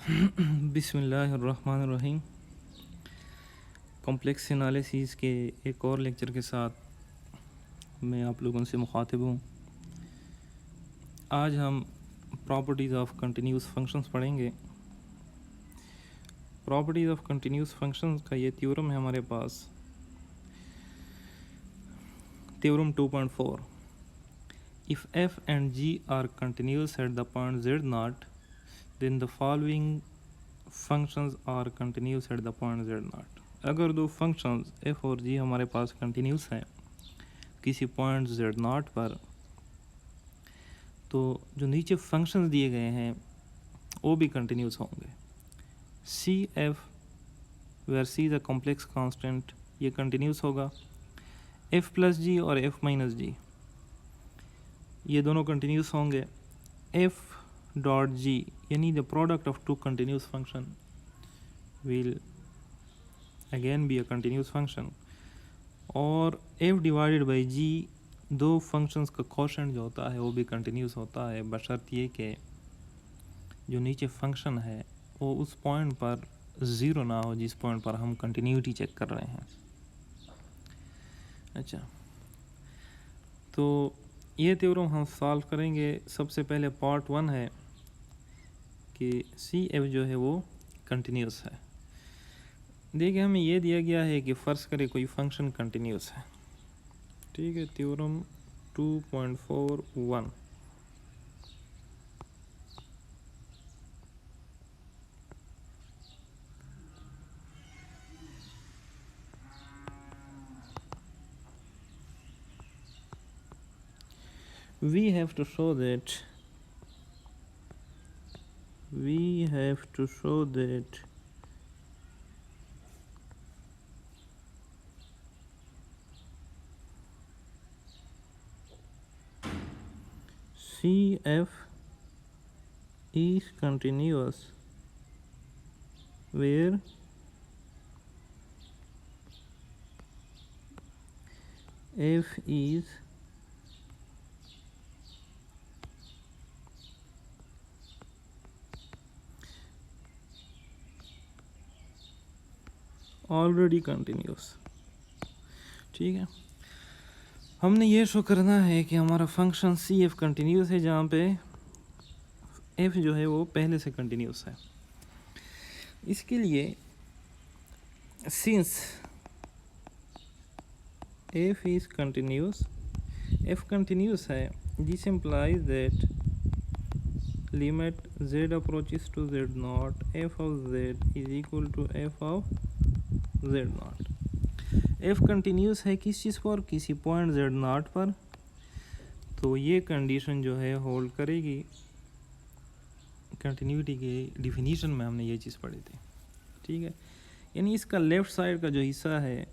बिस्मिल्लाहिर्रहमानिर्रहीम। Complex analysis के एक और लेक्चर के साथ मैं आप लोगों से मुखातिब हूँ। आज हम प्रॉपर्टीज़ ऑफ कंटिन्यूस फंक्शंस पढ़ेंगे। प्रॉपर्टीज़ ऑफ कंटिन्यूस फंक्शंस का ये थ्योरम है हमारे पास, theorem 2.4। If f and g are continuous at the point z0, then the following functions are continuous at the point z0। अगर दो फंक्शंस f और g हमारे पास कंटिन्यूस हैं किसी पॉइंट z0 पर, तो जो नीचे फंक्शंस दिए गए हैं वो भी कंटिन्यूस होंगे। C F where C is a complex constant, ये कंटिन्यूस होगा। एफ प्लस जी और एफ माइनस जी ये दोनों कंटिन्यूस होंगे। एफ डॉट जी यानी the product of two continuous function will again be a continuous function. और F divided by G दो functions का कोशेंट जो होता है वो भी कंटिन्यूस होता है, बशर्त ये कि जो नीचे फंक्शन है वो उस पॉइंट पर ज़ीरो ना हो जिस पॉइंट पर हम कंटिन्यूटी चेक कर रहे हैं। अच्छा, तो ये थ्योरम हम सॉल्व करेंगे। सबसे पहले पार्ट 1 है कि सी एफ जो है वो कंटिन्यूस है। देखिए हमें ये दिया गया है कि फ़र्ज़ करें कोई फंक्शन कंटिन्यूस है, ठीक है। Theorem 2.41 we have to show that CF is continuous where F is already continuous, ठीक है। हमने ये शो करना है कि हमारा फंक्शन सी एफ कंटिन्यूस है जहाँ पे एफ जो है वो पहले से कंटिन्यूस है। इसके लिए since f is continuous, f continuous है, this implies that limit z approaches to z0 f of z is equal to f of z0। f continuous है किस चीज़ पर, किसी पॉइंट z0 पर, तो ये कंडीशन जो है होल्ड करेगी। कंटिन्यूटी के डिफिनीशन में हमने ये चीज़ पढ़ी थी, ठीक है। यानी इसका लेफ़्ट साइड का जो हिस्सा है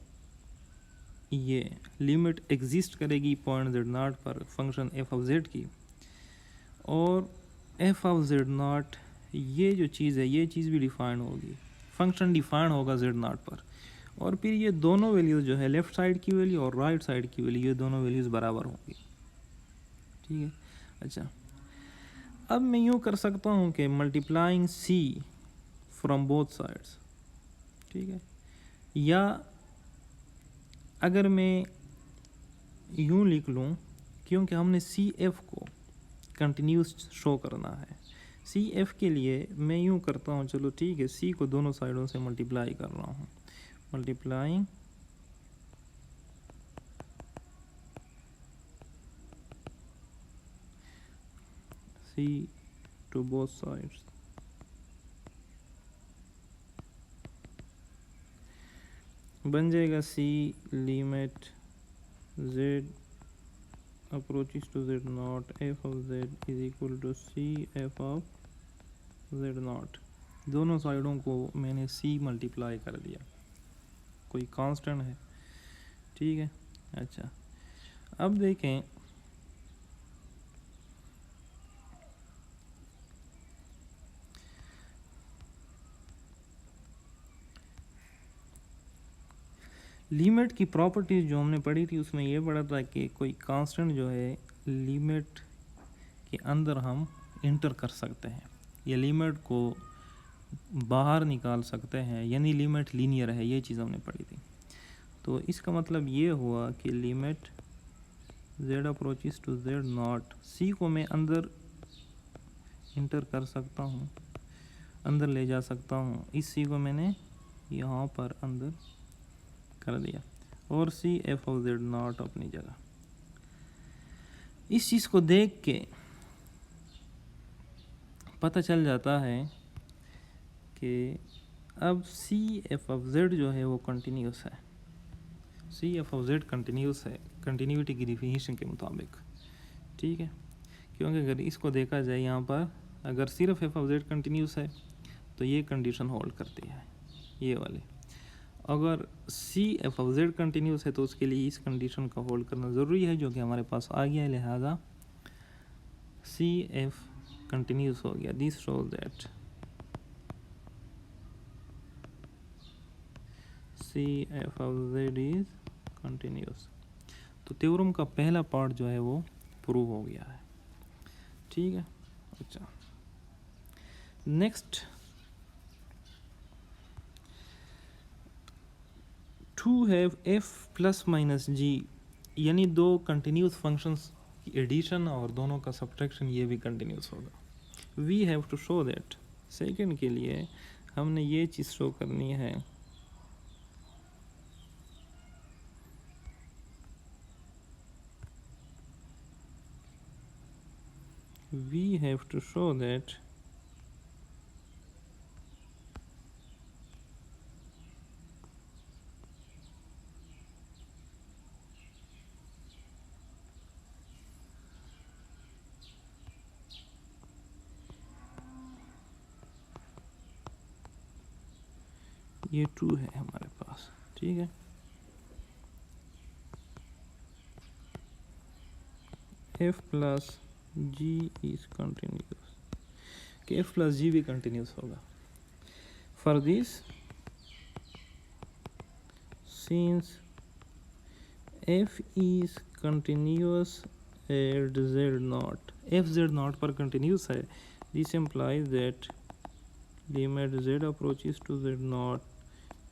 ये लिमिट एग्जिस्ट करेगी पॉइंट z0 पर फंक्शन f ऑफ z की, और f ऑफ z0 ये जो चीज़ है ये चीज़ भी डिफाइन होगी, फंक्शन डिफाइन होगा z0 पर, और फिर ये दोनों वैल्यूज़ जो है लेफ़्ट साइड की वैल्यू और राइट साइड की वैल्यू ये दोनों वैल्यूज़ बराबर होंगी, ठीक है। अच्छा, अब मैं यूँ कर सकता हूँ कि multiplying c from both sides, ठीक है, या अगर मैं यूँ लिख लूँ, क्योंकि हमने सी एफ को कंटिन्यूस शो करना है, सी एफ के लिए मैं यूँ करता हूँ, चलो ठीक है, सी को दोनों साइडों से मल्टीप्लाई कर रहा हूँ, multiplying C to both sides, बन जाएगा C limit z approaches to z0 f of z is equal to c f of z0। दोनों साइडों को मैंने c मल्टीप्लाई कर दिया, कोई कांस्टेंट है, ठीक है। अच्छा, अब देखें लिमिट की प्रॉपर्टीज़ जो हमने पढ़ी थी उसमें ये पढ़ा था कि कोई कांस्टेंट जो है लिमिट के अंदर हम इंटर कर सकते हैं, ये लिमिट को बाहर निकाल सकते हैं, यानी लिमिट लीनियर है, ये चीज़ हमने पढ़ी थी। तो इसका मतलब ये हुआ कि limit z approaches to z naught, c को मैं अंदर इंटर कर सकता हूँ, अंदर ले जा सकता हूँ। इस c को मैंने यहाँ पर अंदर कर दिया और c f of z not अपनी जगह। इस चीज़ को देख के पता चल जाता है कि अब सी एफ ऑफ जेड जो है वो कंटिन्यूस है, C F of Z continuous है कंटिन्यूटी की डिफिनीशन के मुताबिक, ठीक है। क्योंकि अगर इसको देखा जाए यहाँ पर, अगर सिर्फ एफ ऑफ जेड कंटिन्यूस है तो ये कंडीशन होल्ड करती है, ये वाली। अगर C F of Z continuous है तो उसके लिए इस कंडीशन का होल्ड करना ज़रूरी है, जो कि हमारे पास आ गया है, लिहाजा सी एफ कंटिन्यूस हो गया। This shows that C F of Z is continuous. तो थ्योरम का पहला पार्ट जो है वो प्रूव हो गया है, ठीक है। अच्छा, next to have f plus minus g, यानी दो कंटिन्यूस फंक्शंस की एडिशन और दोनों का सब्ट्रैक्शन, ये भी कंटिन्यूस होगा। We have to show that, second के लिए हमने ये चीज़ शो करनी है, we have to show that ये टू है हमारे पास, ठीक है। F plus G is continuous, कि एफ प्लस जी भी कंटिन्यूस होगा। For this since F is continuous at Z naught, F Z naught पर कंटिन्यूस है, this implies that limit Z approaches to Z naught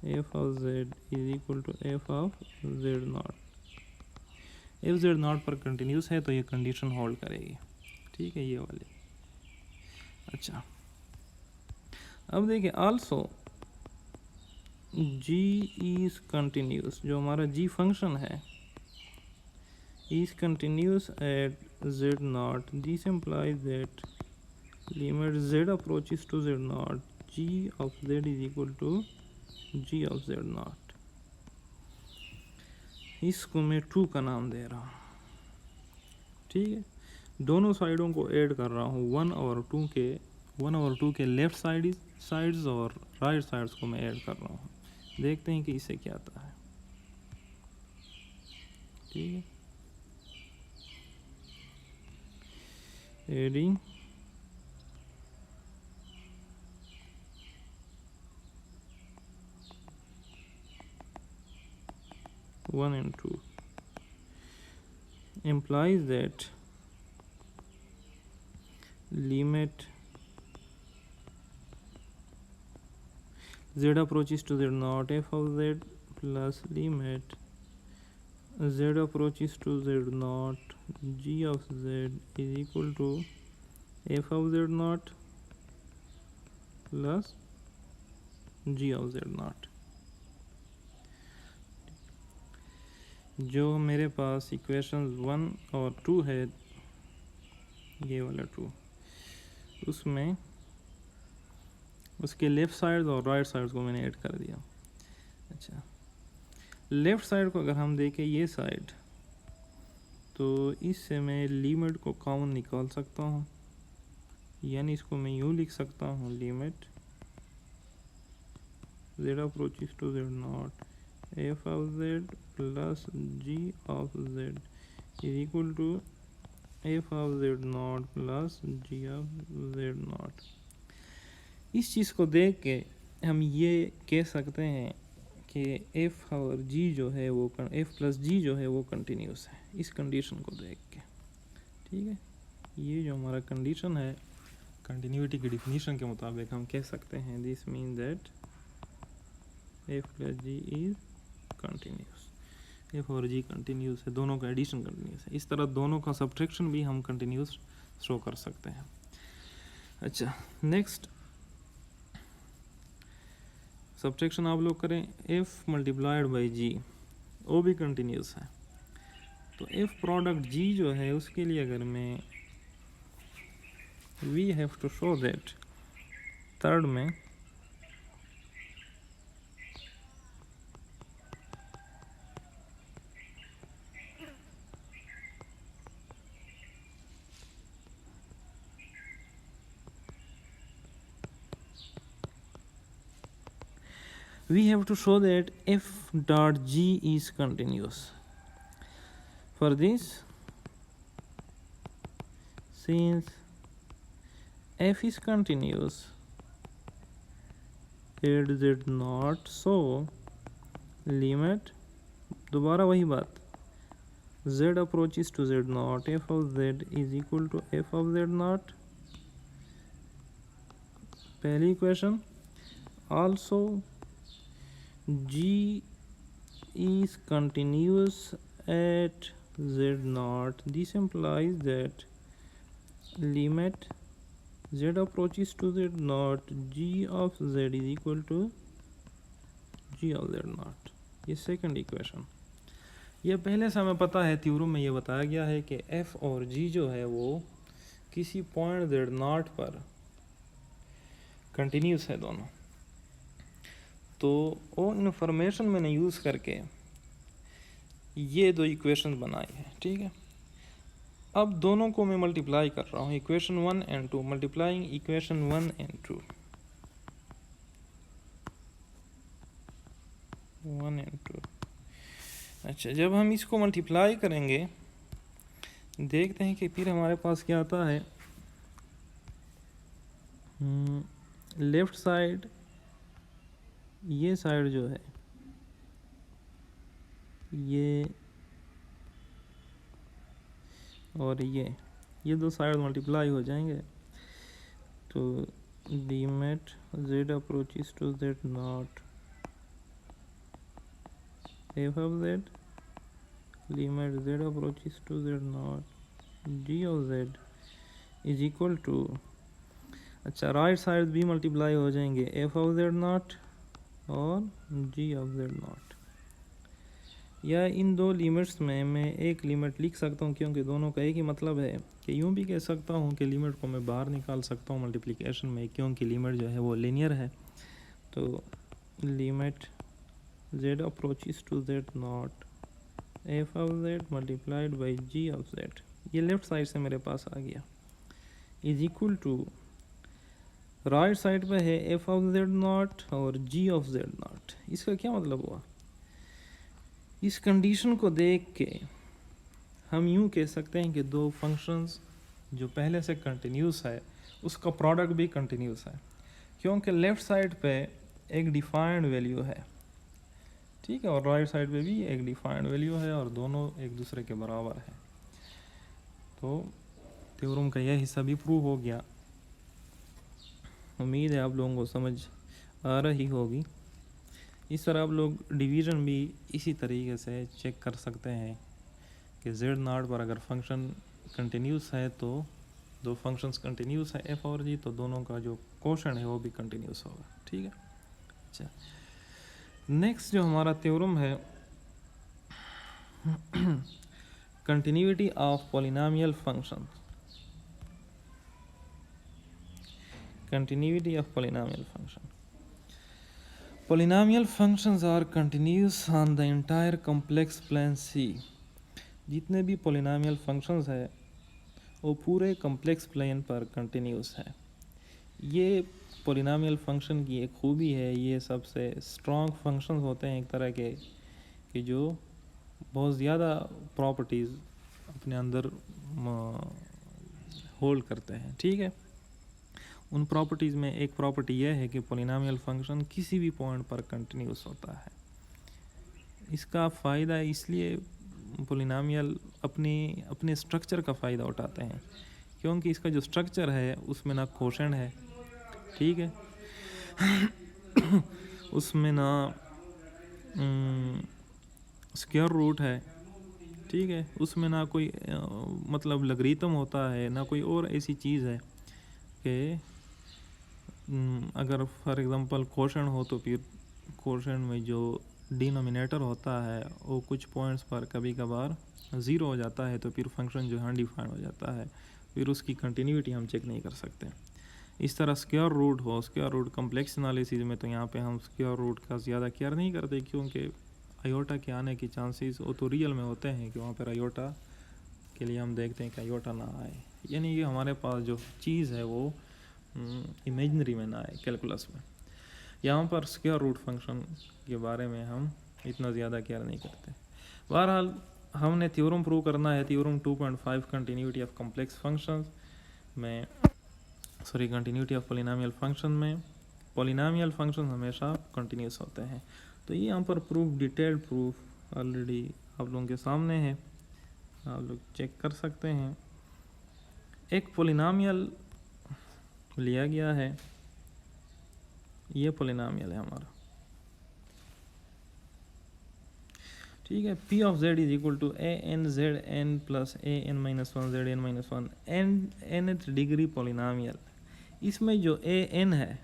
F of Z is equal to F of Z naught. F Z naught पर continuous है तो ये condition hold करेगी, ठीक है, ये वाली। अच्छा, अब देखिए आल्सो जी इज कंटिन्यूस, जो हमारा जी फंक्शन है is continuous at Z naught, this implies that limit Z approaches to Z naught G of Z is equal to G of Z naught. इसको मैं टू का नाम दे रहा हूँ, ठीक है। दोनों साइडों को ऐड कर रहा हूँ, वन और टू के लेफ्ट साइड्स और राइट साइड्स को मैं ऐड कर रहा हूँ। देखते हैं कि इससे क्या आता है, ठीक है। Adding one and two implies that limit z approaches to z naught f of z plus limit z approaches to z naught g of z is equal to f of z naught plus g of z naught। जो मेरे पास equation 1 और 2 है, ये वाला 2, उसमें उसके left side और right side को मैंने ऐड कर दिया। अच्छा, लेफ़्ट साइड को अगर हम देखें ये साइड, तो इससे मैं लिमिट को कॉमन निकाल सकता हूँ, यानी इसको मैं यूँ लिख सकता हूँ, limit z approaches to z naught f of z plus g of z is equal to f of z naught plus g of z naught। इस चीज़ को देख के हम ये कह सकते हैं कि f और g जो है वो f प्लस g जो है वो कंटिन्यूस है, इस कंडीशन को देख के, ठीक है। ये जो हमारा कंडीशन है कंटिन्यूटी की डिफिनीशन के मुताबिक हम कह सकते हैं this mean that F plus G is continuous. F और जी कंटिन्यूस है, दोनों का एडिशन कंटिन्यूस है। इस तरह दोनों का सब्ट्रैक्शन भी हम कंटिन्यूस शो कर सकते हैं। अच्छा, नेक्स्ट सब्ट्रैक्शन आप लोग करें, एफ मल्टीप्लाइड बाई जी, वो भी कंटिन्यूस है। तो एफ प्रोडक्ट जी जो है उसके लिए अगर मैं we have to show that third में we have to show that f dot g is continuous. For this, since f is continuous at z naught, so limit, दोबारा वही बात, z approaches to z naught, f of z is equal to f of z naught, पहली equation. also g is continuous at z naught, this implies that limit z approaches to z naught, g of z is equal to g of z naught। ये second equation. ये पहले से हमें पता है, theorem में ये बताया गया है कि f और g जो है वो किसी पॉइंट z naught पर कंटिन्यूस है दोनों। तो वो इन्फॉर्मेशन मैंने यूज़ करके ये दो इक्वेशन बनाई है, ठीक है। अब दोनों को मैं मल्टीप्लाई कर रहा हूँ, equation 1 and 2, multiplying equation 1 and 2, 1 and 2। अच्छा, जब हम इसको मल्टीप्लाई करेंगे देखते हैं कि फिर हमारे पास क्या आता है। लेफ्ट साइड, ये साइड जो है ये और ये दो साइड मल्टीप्लाई हो जाएंगे। तो limit z approaches to z naught f of z, limit z approaches to z naught g of z is equal to, अच्छा राइट साइड भी मल्टीप्लाई हो जाएंगे, f of z नॉट और g of z नॉट। या इन दो limits में मैं एक लिमिट लिख सकता हूँ, क्योंकि दोनों का एक ही मतलब है। कि यूँ भी कह सकता हूँ कि लिमिट को मैं बाहर निकाल सकता हूँ मल्टीप्लिकेशन में, क्योंकि लिमिट जो है वो लीनियर है। तो limit z approaches to z naught f of z multiplied by g of z, ये लेफ्ट साइड से मेरे पास आ गया, is equal to right side पे है f of z नॉट और g of z नॉट। इसका क्या मतलब हुआ? इस कंडीशन को देख के हम यूँ कह सकते हैं कि दो फंक्शंस जो पहले से कंटिन्यूस है उसका प्रोडक्ट भी कंटिन्यूस है, क्योंकि लेफ़्ट साइड पे एक डिफाइंड वैल्यू है, ठीक है, और राइट साइड पे भी एक डिफाइंड वैल्यू है और दोनों एक दूसरे के बराबर है। तो थ्योरम का यह हिस्सा भी प्रूव हो गया। उम्मीद है आप लोगों को समझ आ रही होगी। इस तरह आप लोग डिवीज़न भी इसी तरीके से चेक कर सकते हैं कि z नॉट पर अगर फंक्शन कंटिन्यूस है तो दो फंक्शंस कंटिन्यूस है f और g, तो दोनों का जो कोशन है वो भी कंटिन्यूस होगा, ठीक है। अच्छा, नेक्स्ट जो हमारा थ्योरम है continuity of polynomial function, continuity of polynomial function. Polynomial functions are continuous on the entire complex plane C. जितने भी polynomial functions है वो पूरे complex plane पर continuous है। ये polynomial function की एक खूबी है, ये सबसे strong functions होते हैं एक तरह के कि जो बहुत ज़्यादा properties अपने अंदर होल्ड करते हैं, ठीक है। उन प्रॉपर्टीज़ में एक प्रॉपर्टी यह है कि पोलिनोमियल फंक्शन किसी भी पॉइंट पर कंटिन्यूस होता है। इसका फ़ायदा इसलिए पोलिनोमियल अपने स्ट्रक्चर का फ़ायदा उठाते हैं क्योंकि इसका जो स्ट्रक्चर है उसमें ना कोशेंट है, ठीक है, उसमें ना स्क्वायर रूट है, ठीक है, उसमें ना कोई मतलब लॉगरिथम होता है, ना कोई और ऐसी चीज़ है कि अगर फॉर एग्जांपल कोशेंट हो तो फिर कोशेंट में जो डिनोमिनेटर होता है वो कुछ पॉइंट्स पर कभी कभार ज़ीरो हो जाता है, तो फिर फंक्शन जो है अनडिफाइंड हो जाता है, फिर उसकी कंटिन्यूटी हम चेक नहीं कर सकते। इस तरह स्क्वायर रूट हो, स्क्वायर रूट कम्प्लेक्स एनालिसिस में तो यहाँ पे हम स्क्वायर रूट का ज़्यादा केयर नहीं करते, क्योंकि आयोटा के आने की चांसेस वो तो रियल में होते हैं कि वहाँ पर आयोटा के लिए हम देखते हैं कि आयोटा ना आए, यानी कि हमारे पास जो चीज़ है वो इमेजिनरी में ना आए कैलकुलस में। यहाँ पर स्क्वायर रूट फंक्शन के बारे में हम इतना ज़्यादा केयर नहीं करते। बहरहाल हमने थ्योरम प्रूव करना है, theorem 2.5 continuity of complex functions में, sorry continuity of polynomial function में, पॉलिनोमियल फंक्शन हमेशा कंटिन्यूस होते हैं। तो ये यहाँ पर प्रूफ, डिटेल्ड प्रूफ ऑलरेडी आप लोगों के सामने है, आप लोग चेक कर सकते हैं। एक पॉलिनोमियल लिया गया है, ये पॉलिनोमियल है हमारा, ठीक है। P of Z is equal to a n z n plus a n minus one z n minus one nth degree polynomial. इसमें जो ए एन है,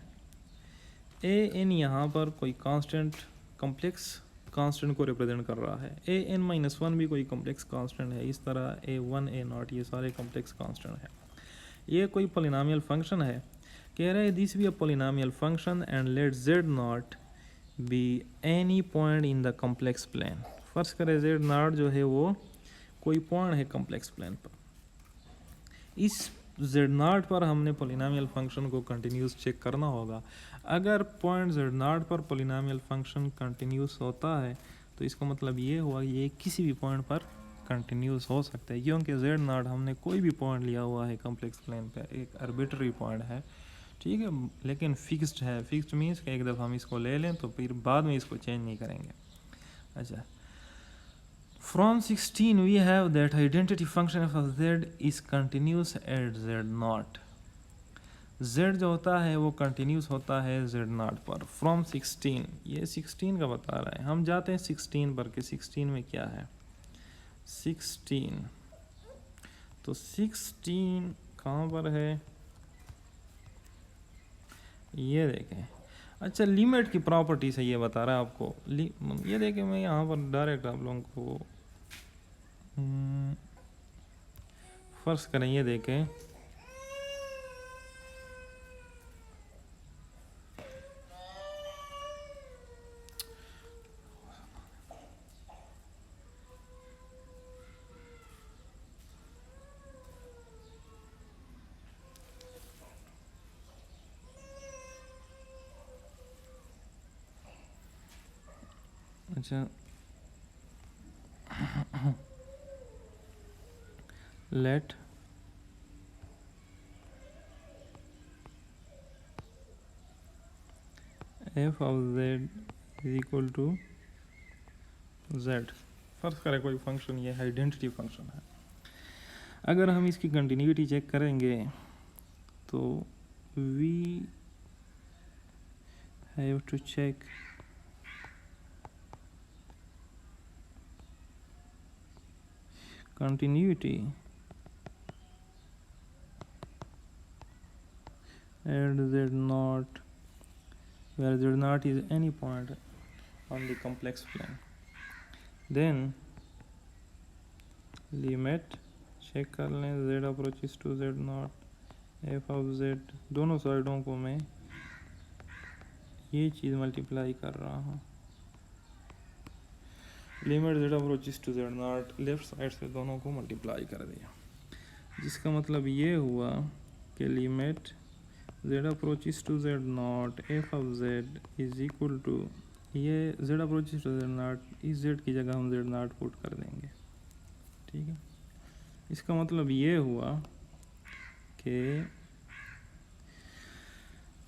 ए एन यहाँ पर कोई कांस्टेंट, कॉम्प्लेक्स कांस्टेंट को रिप्रेजेंट कर रहा है, ए एन माइनस वन भी कोई कॉम्प्लेक्स कांस्टेंट है, इस तरह ए वन ए नॉट ये सारे कॉम्प्लेक्स कांस्टेंट है। ये कोई पॉलिनोमियल फंक्शन है, कह रहे हैं this be a polynomial function and let z naught be any point in the complex plane. First करें जेड नॉट जो है वो कोई पॉइंट है कॉम्प्लेक्स प्लेन पर, इस जेड नॉट पर हमने पॉलिनोमियल फंक्शन को कंटिन्यूस चेक करना होगा। अगर पॉइंट जेड नॉट पर पॉलिनोमियल फंक्शन कंटिन्यूस होता है तो इसका मतलब ये हुआ ये किसी भी पॉइंट पर कंटिन्यूस हो सकता है, क्योंकि जेड नॉट हमने कोई भी पॉइंट लिया हुआ है कॉम्प्लेक्स प्लेन पे, एक आर्बिट्ररी पॉइंट है, ठीक है, लेकिन फिक्स्ड है। फिक्स्ड मीन्स कि एक दफ़ा हम इसको ले लें तो फिर बाद में इसको चेंज नहीं करेंगे। अच्छा, from 16 we have that identity function of z is continuous at z naught. z जो होता है वो कंटिन्यूस होता है z नॉट पर। फ्रॉम 16, ये 16 का बता रहा है, हम जाते हैं 16 पर कि 16 में क्या है। 16 तो 16 कहाँ पर है ये देखें। अच्छा, लिमिट की प्रॉपर्टी से ये बता रहा है आपको, ये देखें, मैं यहाँ पर डायरेक्ट आप लोगों को फर्स्ट करें, ये देखें, अच्छा let f of Z is equal to z. First करें कोई फंक्शन, ये आइडेंटिटी फंक्शन है। अगर हम इसकी कंटिन्यूटी चेक करेंगे तो we have to check continuity at z naught, where z naught is any point on the complex plane. Then limit check कर लें, z approaches to z naught, f of z, दोनों साइडों को मैं ये चीज़ multiply कर रहा हूँ। Limit z approaches to z naught, left side से दोनों को मल्टीप्लाई कर दिया, जिसका मतलब ये हुआ कि limit z approaches to z naught f of z is equal to, ये z approaches to z naught, इस z की जगह हम z naught पुट कर देंगे, ठीक है। इसका मतलब ये हुआ कि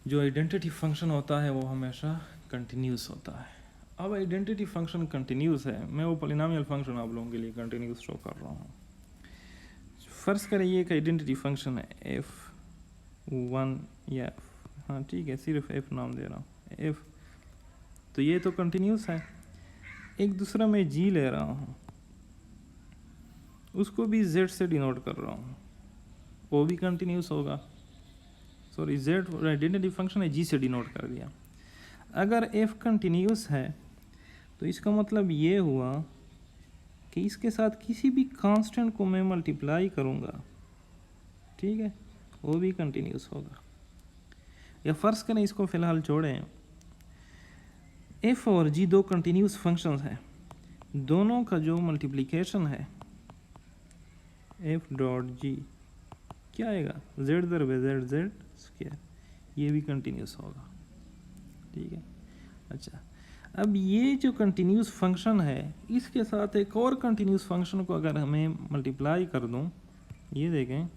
जो आइडेंटिटी फंक्शन होता है वो हमेशा कंटिन्यूस होता है। अब आइडेंटिटी फंक्शन कंटिन्यूस है, मैं वो पॉलिनोमियल फंक्शन आप लोगों के लिए कंटिन्यूस शो कर रहा हूँ। फ़र्ज़ करें ये एक आइडेंटिटी फंक्शन है एफ वन या हाँ ठीक है, सिर्फ एफ नाम दे रहा हूँ एफ। तो ये तो कंटिन्यूस है। एक दूसरा मैं जी ले रहा हूँ, उसको भी जेड से डिनोट कर रहा हूँ, वो भी कंटिन्यूस होगा। सॉरी, जेड आइडेंटिटी फंक्शन है, जी से डिनोट कर दिया। अगर एफ कंटिन्यूस है तो इसका मतलब ये हुआ कि इसके साथ किसी भी कांस्टेंट को मैं मल्टीप्लाई करूँगा, ठीक है, वो भी कंटिन्यूस होगा। या फ़र्ज़ करें इसको फ़िलहाल छोड़ें, एफ और जी दो कंटिन्यूस फंक्शंस हैं, दोनों का जो मल्टीप्लिकेशन है एफ डॉट जी क्या आएगा, जेड दर बे जेड जेड स्क्वायर, ये भी कंटिन्यूस होगा, ठीक है। अच्छा, अब ये जो कंटिन्यूस फंक्शन है इसके साथ एक और कंटिन्यूस फंक्शन को अगर हमें मल्टीप्लाई कर दूं, ये देखें,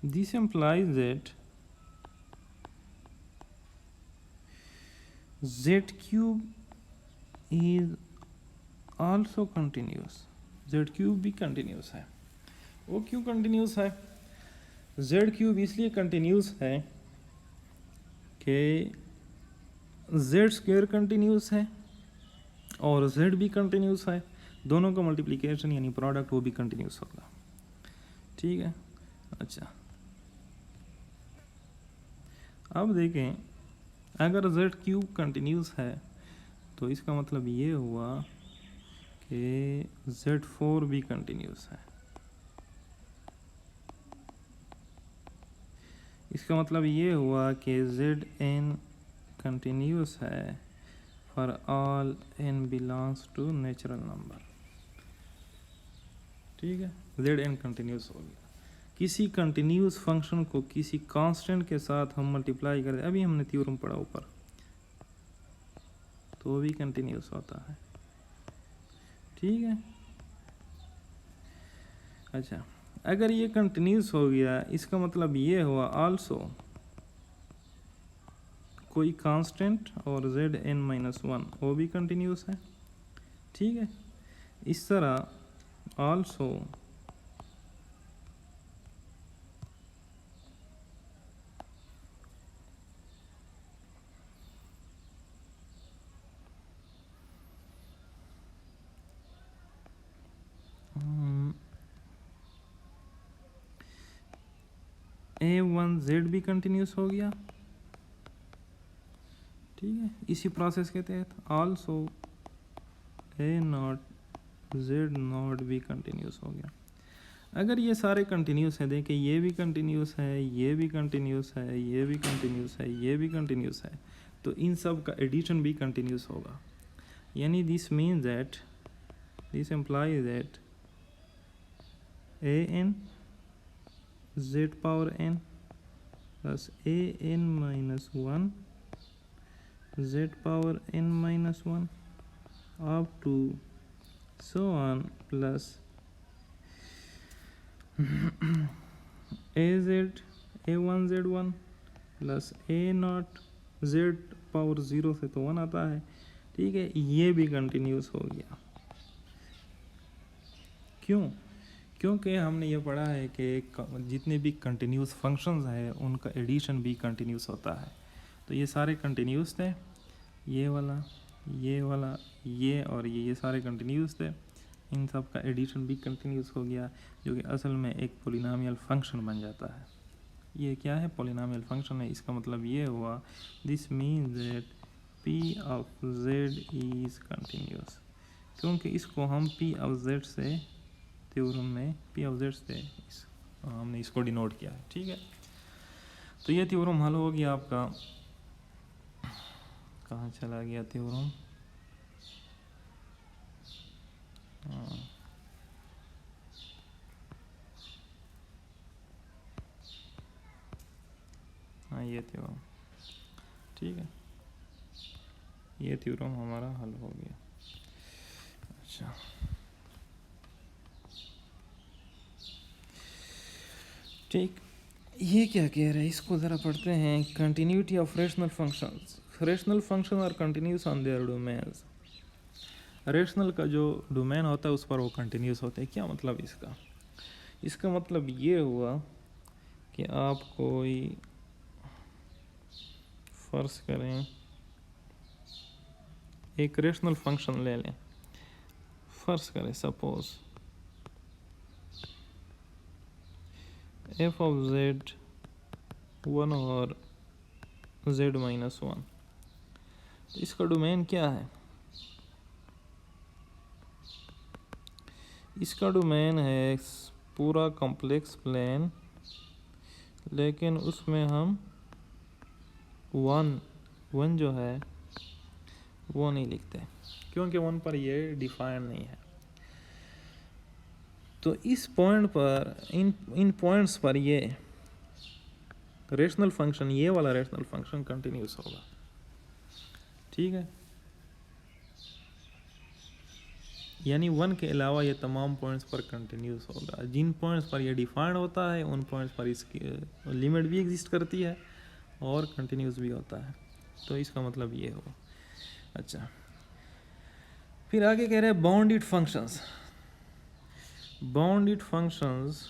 this implies that z cube is also continuous, z cube भी कंटिन्यूस है। वो क्यों कंटिन्यूस है? z क्यूब इसलिए कंटिन्यूस है कि z स्क्वायर कंटिन्यूस है और z भी कंटिन्यूस है, दोनों का मल्टीप्लिकेशन यानी प्रोडक्ट वो भी कंटिन्यूस होगा, ठीक है। अच्छा, अब देखें, अगर z क्यूब कंटिन्यूस है तो इसका मतलब ये हुआ कि z4 भी कंटिन्यूस है। इसका मतलब ये हुआ कि zn कंटिन्यूस है for all n belongs to natural number, ठीक है। zn कंटिन्यूस हो गया। किसी कंटिन्यूस फंक्शन को किसी कांस्टेंट के साथ हम मल्टीप्लाई करें, अभी हमने थ्योरम पढ़ा ऊपर, तो वो भी कंटिन्यूस होता है, ठीक है। अच्छा, अगर ये कंटिन्यूस हो गया इसका मतलब ये हुआ आल्सो कोई कांस्टेंट और zn-1 वो भी कंटिन्यूस है, ठीक है। इस तरह आल्सो a1z भी कंटिन्यूस हो गया, ठीक है। इसी प्रोसेस के तहत आल्सो a0z0 भी कंटिन्यूस हो गया। अगर ये सारे कंटिन्यूस हैं, देखें ये भी कंटिन्यूस है, ये भी कंटिन्यूस है, ये भी कंटिन्यूस है, ये भी कंटिन्यूस है, तो इन सब का एडिशन भी कंटिन्यूस होगा। यानी this means that, this implies that an z power n plus an-1 z power n-1 up to so on plus az a1z1 plus a0 z power 0 से तो 1 आता है, ठीक है। ये भी कंटिन्यूस हो गया। क्यों? क्योंकि हमने ये पढ़ा है कि जितने भी कंटिन्यूस फंक्शंस हैं उनका एडिशन भी कंटिन्यूस होता है। तो ये सारे कंटिन्यूस थे, ये वाला, ये वाला, ये और ये सारे कंटिन्यूस थे, इन सब का एडिशन भी कंटिन्यूस हो गया, जो कि असल में एक पॉलिनॉमियल फंक्शन बन जाता है। ये क्या है? पॉलिनॉमियल फंक्शन है। इसका मतलब ये हुआ, this means that p of z is continuous, क्योंकि इसको हम p ऑफ z से थ्योरम में p ऑफ z से हमने इसको डिनोट किया है, ठीक है। तो ये थ्योरम हल हो गया आपका। कहाँ चला गया थ्योरम? हाँ ये थ्योरम, ठीक है, ये थ्योरम हमारा हल हो गया। अच्छा, ठीक, ये क्या कह रहा है इसको ज़रा पढ़ते हैं। Continuity of rational functions, rational function are continuous on their domains. Rational का जो डोमेन होता है उस पर वो कंटिन्यूस होते हैं। क्या मतलब इसका मतलब ये हुआ कि आप कोई फर्ज करें एक रेशनल फंक्शन ले लें, फर्ज करें सपोज एफ ऑफ जेड 1 और z माइनस 1, तो इसका डोमेन क्या है? इसका डोमेन है पूरा कॉम्प्लेक्स प्लेन, लेकिन उसमें हम वन जो है वो नहीं लिखते क्योंकि वन पर ये डिफाइन नहीं है। तो इस पॉइंट पर इन पॉइंट्स पर ये रेशनल फंक्शन, ये वाला रेशनल फंक्शन कंटिन्यूस होगा। ठीक है, यानी वन के अलावा ये तमाम पॉइंट्स पर कंटिन्यूस होगा। जिन पॉइंट्स पर ये डिफाइंड होता है उन पॉइंट्स पर इसकी लिमिट भी एग्जिस्ट करती है और कंटिन्यूस भी होता है। तो इसका मतलब ये हो। अच्छा, फिर आगे कह रहे हैं bounded functions. Bounded functions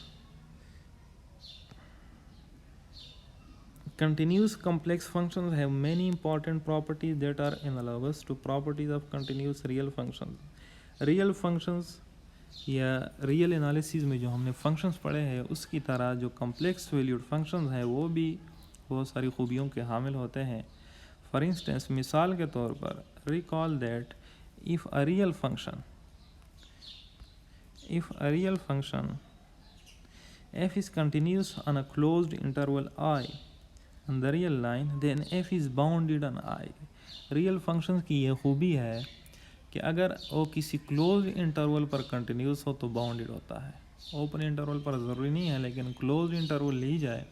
continuous complex functions have many important properties that are analogous to properties of continuous real functions. Real functions या रियल एनालिसिस में जो हमने फंक्शंस पढ़े हैं उसकी तरह जो कम्प्लेक्स वैल्यूड फंक्शंस हैं वो भी बहुत सारी खूबियों के हामिल होते हैं। फॉर इंस्टेंस, मिसाल के तौर पर, recall that if a real function f is continuous on a closed interval I on the real line, then f is bounded on I. Real functions की ये खूबी है कि अगर वो किसी क्लोज इंटरवल पर कंटिन्यूस हो तो बाउंडेड होता है। ओपन इंटरवल पर ज़रूरी नहीं है, लेकिन क्लोज इंटरवल ली जाए,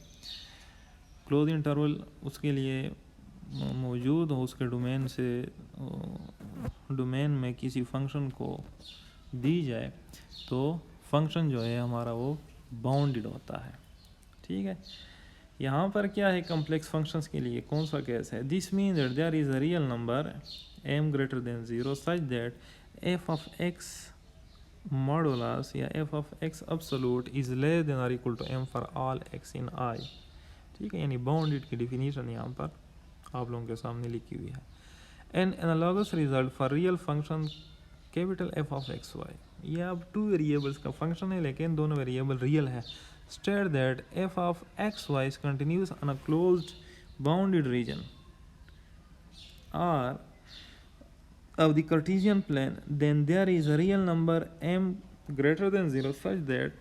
क्लोज इंटरवल उसके लिए मौजूद हो, उसके डोमेन में किसी फंक्शन को दी जाए तो फंक्शन जो है हमारा वो बाउंडेड होता है। ठीक है, यहाँ पर क्या है कम्प्लेक्स फंक्शंस के लिए कौन सा केस है? This means that there is a real number m greater than 0 such that f of x modulus या f of x absolute is less than or equal to m for all x in I। ठीक है, यानी bounded की definition यहाँ पर आप लोगों के सामने लिखी हुई है। An analogous result for real function capital f of x y, ये अब 2 वेरिएबल्स का फंक्शन है लेकिन दोनों वेरिएबल रियल है। State that f of x y is continuous on a closed bounded region R of the Cartesian plane, then there is a real number m greater than 0 such that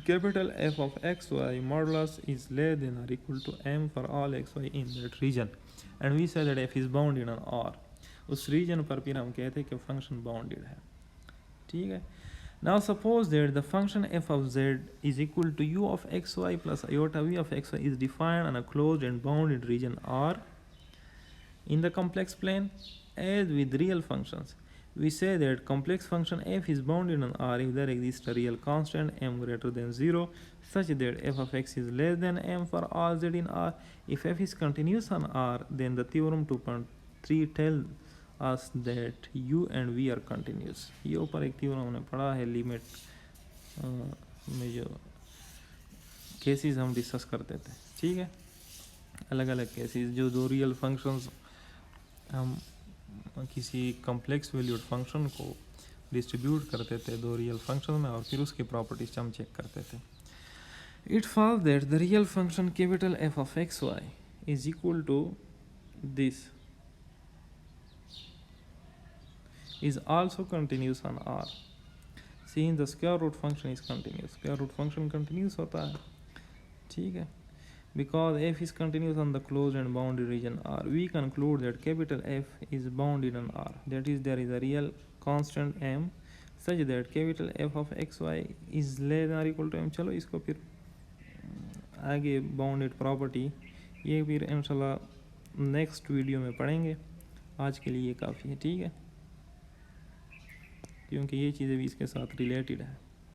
capital F of x y modulus is less than or equal to m for all x y in that region, and we say that f is bounded on R। उस reason पर फिर हम कहते हैं कि function bounded है। ठीक है, now suppose that the function f of z is equal to u of xy plus iota v of xy is defined on a closed and bounded region R in the complex plane. As with real functions, we say that complex function f is bounded on R if there exists a real constant m greater than 0 such that f of x is less than m for all z in R. If f is continuous on R, then the theorem 2.3 tells us that u and v are continuous। ये ऊपर एक theorem हमने पढ़ा है limit में जो cases हम discuss करते थे। ठीक है, अलग अलग केसेस जो दो रियल फंक्शंस हम किसी कम्प्लेक्स वैल्यूड फंक्शन को डिस्ट्रीब्यूट करते थे दो रियल फंक्शन में और फिर उसकी प्रॉपर्टीज हम चेक करते थे। It falls that the real function capital f of x y is equal to this is also continuous on R since the square root function is continuous। square root function continuous होता है। ठीक है, because f is continuous on the closed and bounded region R, we conclude that capital F is bounded on R, that is there is a real constant m such that capital F of x y is less than or equal to m। चलो इसको फिर आगे bounded property ये फिर इंशाल्लाह next video में पढ़ेंगे। आज के लिए ये काफ़ी है। ठीक है, क्योंकि ये चीज़ें भी इसके साथ रिलेटेड है।